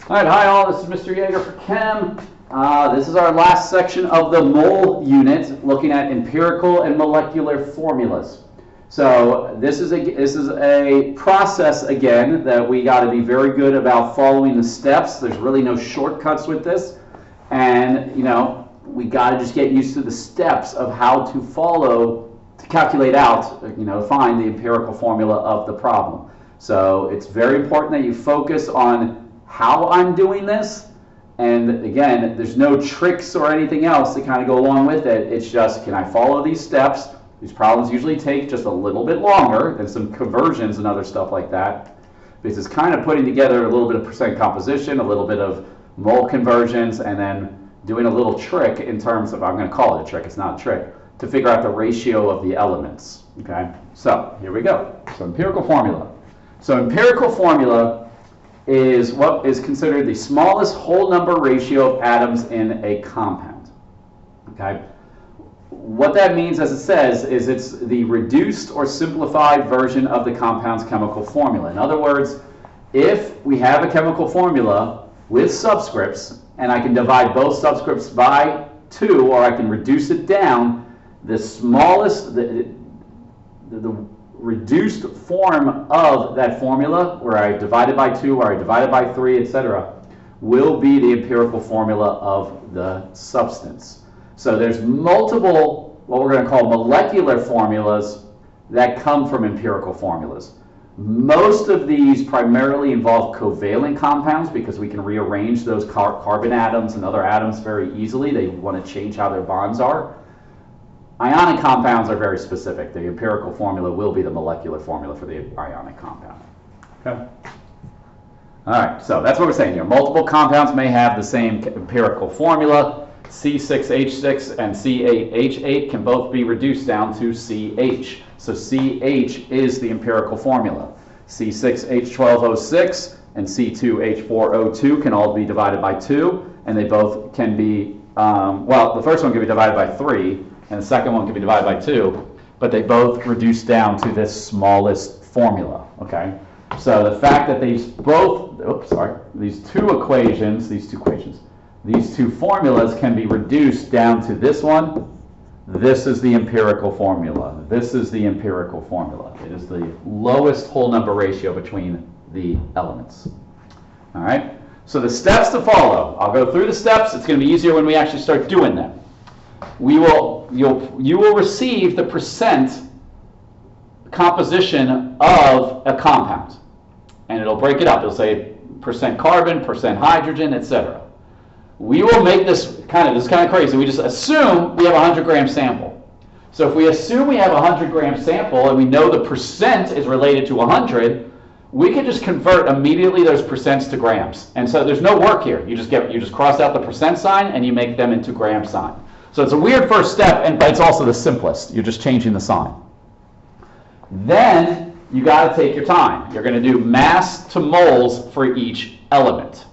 All right, hi all, this is Mr. Yeager for Chem. This is our last section of the mole unit, looking at empirical and molecular formulas. So this is a process, again, that we got to be very good about following the steps. There's really no shortcuts with this. And, you know, we got to just get used to the steps of how to follow, to calculate out, you know, find the empirical formula of the problem. So it's very important that you focus on how I'm doing this, and again, there's no tricks or anything else to kind of go along with it. It's just, can I follow these steps? These problems usually take just a little bit longer than some conversions and other stuff like that, because it's kind of putting together a little bit of percent composition, a little bit of mole conversions, and then doing a little trick in terms of, I'm going to call it a trick, it's not a trick, to figure out the ratio of the elements. Okay, so here we go. So empirical formula. So empirical formula is what is considered the smallest whole number ratio of atoms in a compound. Okay? What that means, as it says, is it's the reduced or simplified version of the compound's chemical formula. In other words, if we have a chemical formula with subscripts, and I can divide both subscripts by 2, or I can reduce it down, the smallest, the reduced form of that formula, where I divide it by 2, where I divide it by 3, etc., will be the empirical formula of the substance. So there's multiple, what we're going to call molecular formulas that come from empirical formulas. Most of these primarily involve covalent compounds, because we can rearrange those carbon atoms and other atoms very easily. They want to change how their bonds are. Ionic compounds are very specific. The empirical formula will be the molecular formula for the ionic compound. Okay. All right, so that's what we're saying here. Multiple compounds may have the same empirical formula. C6H6 and C8H8 can both be reduced down to CH. So CH is the empirical formula. C6H12O6 and C2H4O2 can all be divided by 2, and they both can be, well, the first one can be divided by 3, and the second one can be divided by 2, but they both reduce down to this smallest formula, okay? So the fact that these two formulas can be reduced down to this one, this is the empirical formula. This is the empirical formula. It is the lowest whole number ratio between the elements. All right? So the steps to follow. I'll go through the steps. It's going to be easier when we actually start doing them. You will receive the percent composition of a compound, and it'll break it up. It'll say percent carbon, percent hydrogen, etc. We will make this kind of crazy. We just assume we have a 100-gram sample. So if we assume we have a 100-gram sample and we know the percent is related to 100, we can just convert immediately those percents to grams. And so there's no work here. You just cross out the percent sign and you make them into gram sign. So it's a weird first step, but it's also the simplest. You're just changing the sign. Then you got to take your time. You're going to do mass to moles for each element.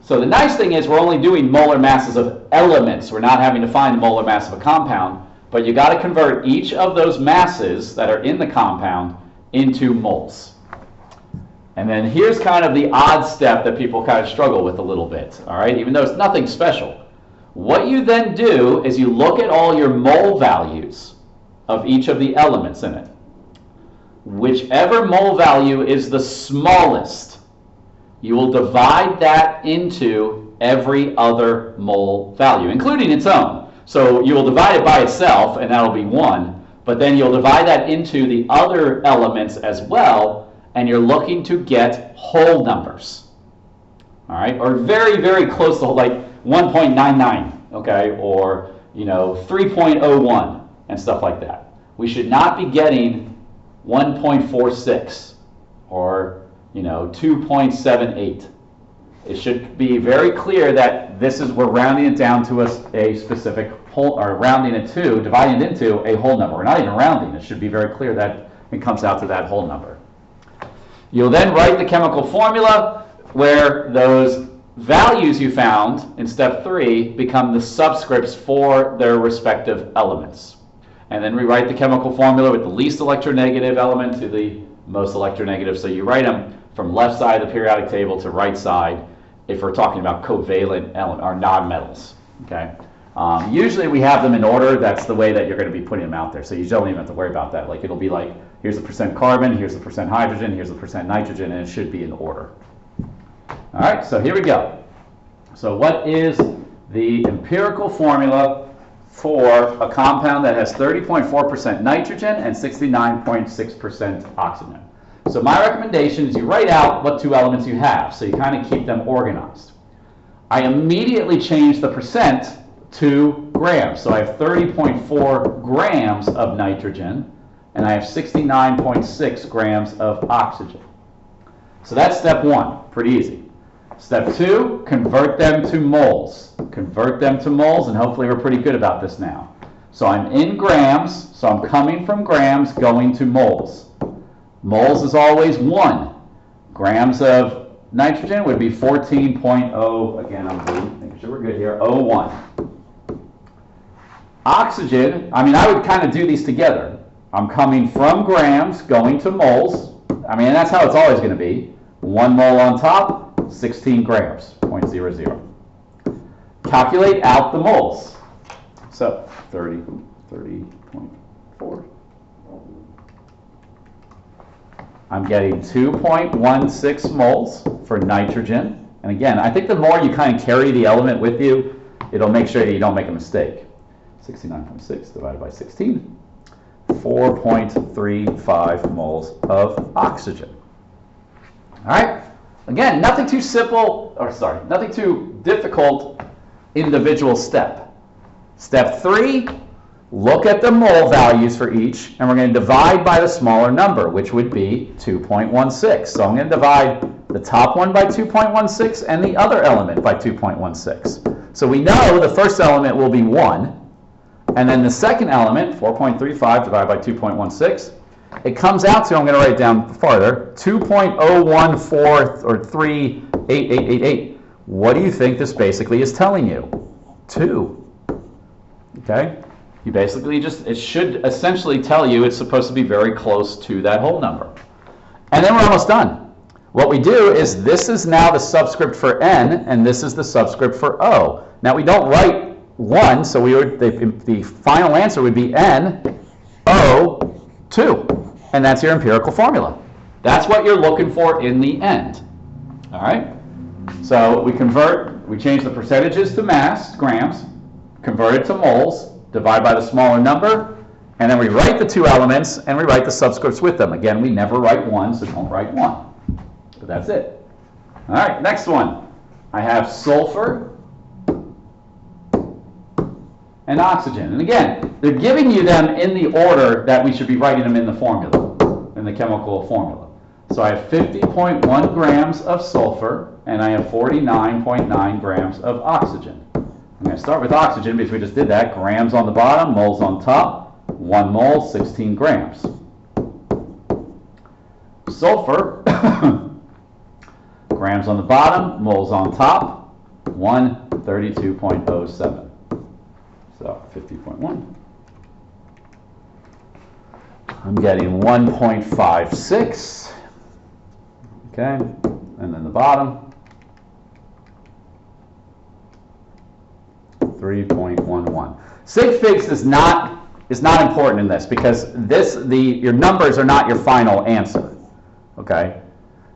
So the nice thing is we're only doing molar masses of elements. We're not having to find the molar mass of a compound, but you got to convert each of those masses that are in the compound into moles. And then here's kind of the odd step that people kind of struggle with a little bit, all right, even though it's nothing special. What you then do is you look at all your mole values of each of the elements in it. Whichever mole value is the smallest, you will divide that into every other mole value, including its own. So you will divide it by itself, and that'll be 1, but then you'll divide that into the other elements as well, and you're looking to get whole numbers. All right, or very, very close to, like 1.99, okay, or 3.01 and stuff like that. We should not be getting 1.46 or 2.78. It should be very clear that we're rounding it down to a specific whole, or rounding it to, dividing it into a whole number. We're not even rounding. It should be very clear that it comes out to that whole number. You'll then write the chemical formula where those values you found in step 3 become the subscripts for their respective elements. And then we write the chemical formula with the least electronegative element to the most electronegative. So you write them from left side of the periodic table to right side. if we're talking about covalent element or non-metals. Okay. Usually we have them in order. That's the way that you're going to be putting them out there. So you don't even have to worry about that. Like it'll be like, here's the percent carbon, here's the percent hydrogen, here's the percent nitrogen, and it should be in order. All right, so here we go. So what is the empirical formula for a compound that has 30.4% nitrogen and 69.6% oxygen? So my recommendation is you write out what two elements you have, so you kind of keep them organized. I immediately change the percent to grams. So I have 30.4 grams of nitrogen, and I have 69.6 grams of oxygen. So that's step one, pretty easy. Step two, convert them to moles. Convert them to moles, and hopefully we're pretty good about this now. So I'm in grams, so I'm coming from grams going to moles. Moles is always 1. Grams of nitrogen would be 14.0, again, I'm making sure we're good here, 0.1. Oxygen, I mean, I would kind of do these together. I'm coming from grams going to moles. I mean, that's how it's always going to be. 1 mole on top, 16 grams, 0.00. Calculate out the moles. So 30.4. I'm getting 2.16 moles for nitrogen. And again, I think the more you kind of carry the element with you, it'll make sure that you don't make a mistake. 69.6 divided by 16. 4.35 moles of oxygen. All right. Again, nothing too simple, or sorry, nothing too difficult individual step. Step 3, look at the mole values for each, and we're going to divide by the smaller number, which would be 2.16. So I'm going to divide the top one by 2.16 and the other element by 2.16. So we know the first element will be 1, and then the second element, 4.35 divided by 2.16, it comes out to, I'm going to write it down farther, 2.014 or 38888. What do you think this basically is telling you? 2. Okay? You basically just, it should essentially tell you it's supposed to be very close to that whole number. And then we're almost done. What we do is this is now the subscript for N, and this is the subscript for O. Now we don't write 1, so we would, the final answer would be NO2. And that's your empirical formula. That's what you're looking for in the end. All right? So we change the percentages to mass, grams, convert it to moles, divide by the smaller number, and then we write the two elements and we write the subscripts with them. Again, we never write 1, so don't write 1. But that's it. All right, next one. I have sulfur and oxygen. And again, they're giving you them in the order that we should be writing them in the formula, in the chemical formula. So I have 50.1 grams of sulfur, and I have 49.9 grams of oxygen. I'm going to start with oxygen because we just did that. Grams on the bottom, moles on top. 1 mole, 16 grams. Sulfur, grams on the bottom, moles on top. 132.07. So 50.1. I'm getting 1.56. Okay, and then the bottom, 3.11. Sig figs is not important in this because your numbers are not your final answer. Okay,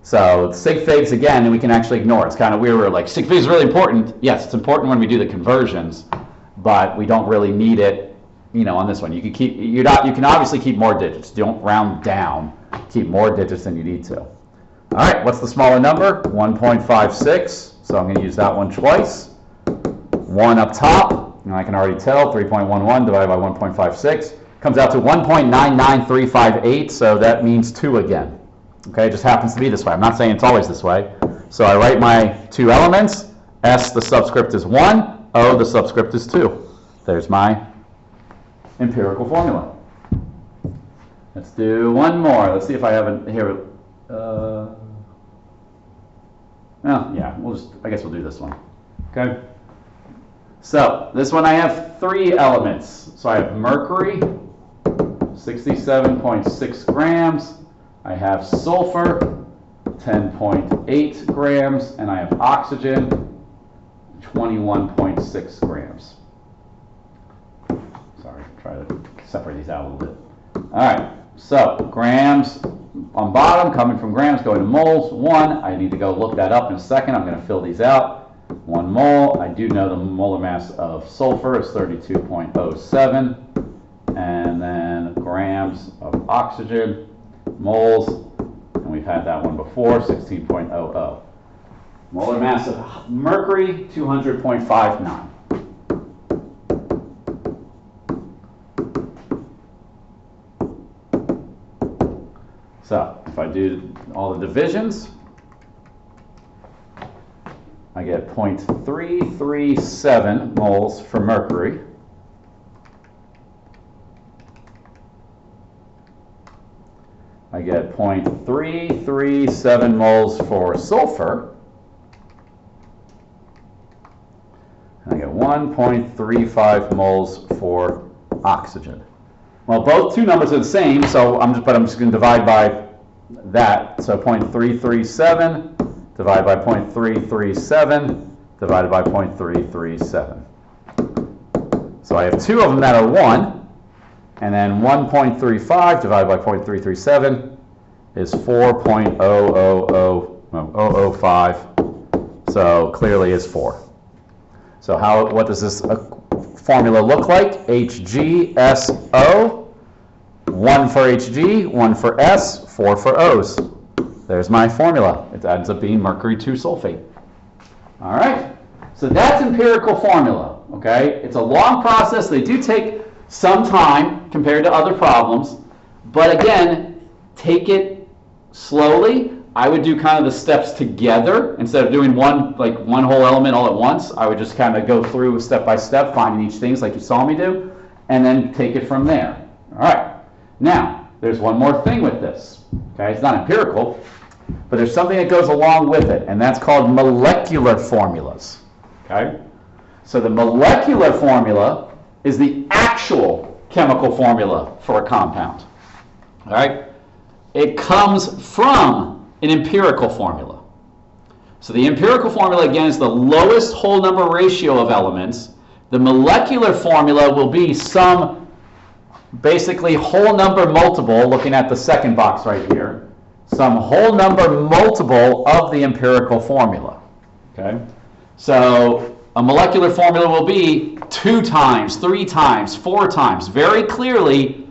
so sig figs again, and we can actually ignore it. It's kind of weird. We're like, sig figs is really important. Yes, it's important when we do the conversions, but we don't really need it. On this one, you can obviously keep more digits. Don't round down. Keep more digits than you need to. All right, what's the smaller number? 1.56. So I'm going to use that one twice. 1 up top, and I can already tell 3.11 divided by 1.56 comes out to 1.99358. So that means 2 again. Okay, it just happens to be this way. I'm not saying it's always this way. So I write my two elements. S, the subscript is 1. O, the subscript is 2. There's my empirical formula. Let's do one more. Let's see if I have it here. Yeah, I guess we'll do this one. Okay. So this one I have 3 elements. So I have mercury, 67.6 grams. I have sulfur, 10.8 grams, and I have oxygen, 21.6 grams. Sorry, try to separate these out a little bit. All right, so grams on bottom, coming from grams, going to moles. 1, I need to go look that up in a second. I'm going to fill these out. 1 mole, I do know the molar mass of sulfur is 32.07. And then grams of oxygen, moles, and we've had that one before, 16.00. Molar mass of mercury, 200.59. So if I do all the divisions, I get 0.337 moles for mercury. I get 0.337 moles for sulfur. And I get 1.35 moles for oxygen. Well, both two numbers are the same, so I'm just going to divide by that. So 0.337 divided by 0.337 divided by 0.337. So I have two of them that are 1. And then 1.35 divided by 0.337 is 4.0005. So clearly is 4. So what does this formula look like? HgSO, 1 for Hg, 1 for S, 4 for O's. There's my formula. It ends up being mercury 2 sulfate. All right. So that's empirical formula. Okay. It's a long process. They do take some time compared to other problems, but again, take it slowly. I would do kind of the steps together instead of doing one whole element all at once. I would just kind of go through step by step, finding each thing like you saw me do, and then take it from there. All right. Now, there's one more thing with this. Okay, it's not empirical, but there's something that goes along with it, and that's called molecular formulas. Okay, so the molecular formula is the actual chemical formula for a compound. All right? It comes from an empirical formula. So the empirical formula, again, is the lowest whole number ratio of elements. The molecular formula will be some basically whole number multiple, looking at the second box right here, some whole number multiple of the empirical formula. Okay? So a molecular formula will be 2 times, 3 times, 4 times, very clearly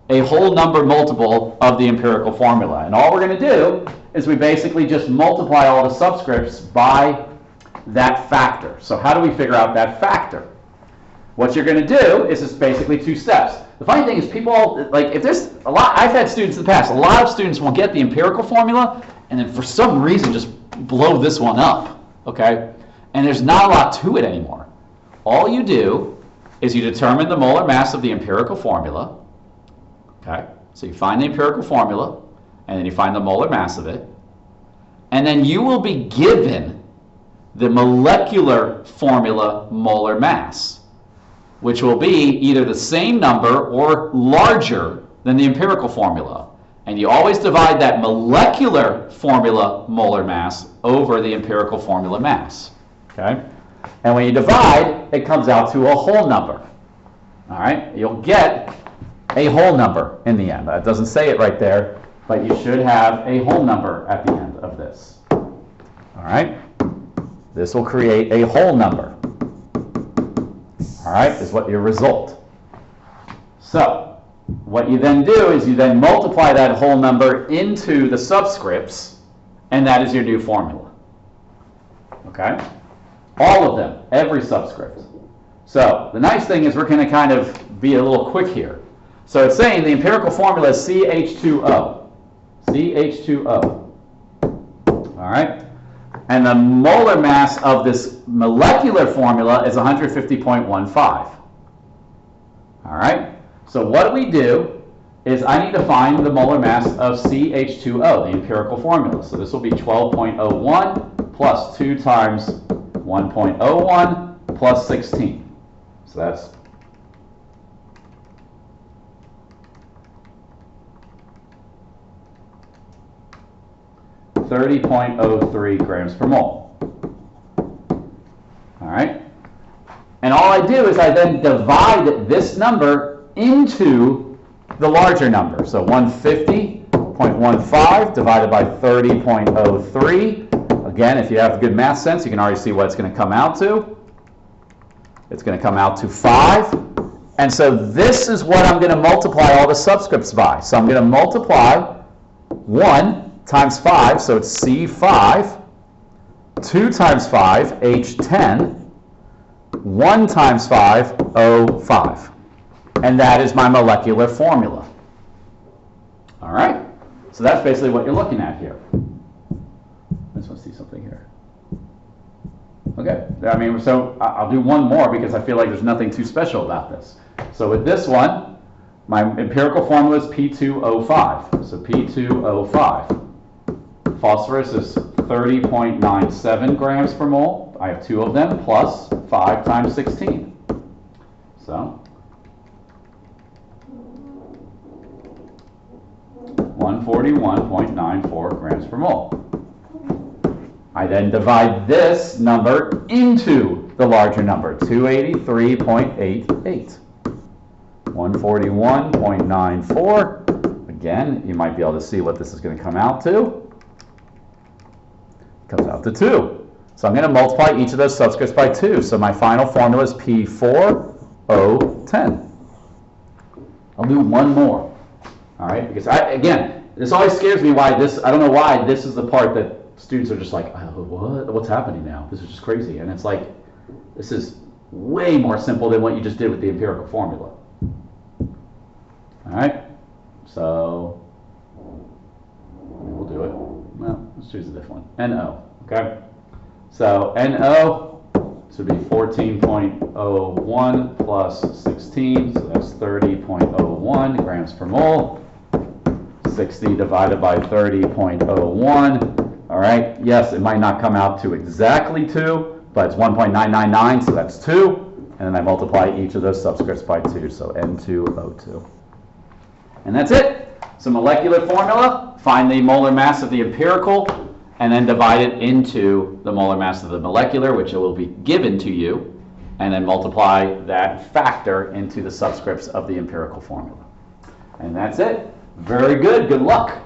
a whole number multiple of the empirical formula. And all we're going to do is we basically just multiply all the subscripts by that factor. So how do we figure out that factor? What you're going to do is just basically 2 steps. The funny thing is people, if there's a lot, I've had students in the past, a lot of students will get the empirical formula and then for some reason just blow this one up, okay? And there's not a lot to it anymore. All you do is you determine the molar mass of the empirical formula. Okay? So you find the empirical formula, and then you find the molar mass of it. And then you will be given the molecular formula molar mass, which will be either the same number or larger than the empirical formula. And you always divide that molecular formula molar mass over the empirical formula mass. Okay? And when you divide, it comes out to a whole number. All right? You'll get a whole number in the end. That doesn't say it right there, but you should have a whole number at the end of this. All right? This will create a whole number. All right? Is what your result. So, what you then do is you then multiply that whole number into the subscripts, and that is your new formula. Okay? All of them, every subscript. So the nice thing is we're going to kind of be a little quick here. So it's saying the empirical formula is CH2O. CH2O. All right? And the molar mass of this molecular formula is 150.15. All right? So what we do is I need to find the molar mass of CH2O, the empirical formula. So this will be 12.01 plus 2 times 1.01 plus 16. So that's 30.03 grams per mole. All right? And all I do is I then divide this number into the larger number. So 150.15 divided by 30.03. Again, if you have good math sense, you can already see what it's going to come out to. It's going to come out to 5. And so this is what I'm going to multiply all the subscripts by. So I'm going to multiply 1 times 5, so it's C5, 2 times 5, H10, 1 times 5, O5. And that is my molecular formula. All right? So that's basically what you're looking at here. I just want to see something here. Okay, I mean, so I'll do one more because I feel like there's nothing too special about this. So with this one, my empirical formula is P2O5. So P2O5. Phosphorus is 30.97 grams per mole. I have 2 of them, plus 5 times 16. So 141.94 grams per mole. I then divide this number into the larger number, 283.88. 141.94. Again, you might be able to see what this is going to come out to. It comes out to 2. So I'm going to multiply each of those subscripts by 2. So my final formula is P4O10. I'll do one more. All right, because again, this always scares me why this, I don't know why this is the part that students are just like, oh, what's happening now? This is just crazy. And it's like, this is way more simple than what you just did with the empirical formula. All right, so we'll do it. Well, let's choose a different one. NO, okay? So NO, this would be 14.01 plus 16, so that's 30.01 grams per mole. 60 divided by 30.01. All right, yes, it might not come out to exactly 2, but it's 1.999, so that's 2. And then I multiply each of those subscripts by 2, so N2O2. And that's it. So molecular formula, find the molar mass of the empirical, and then divide it into the molar mass of the molecular, which will be given to you, and then multiply that factor into the subscripts of the empirical formula. And that's it. Very good. Good luck.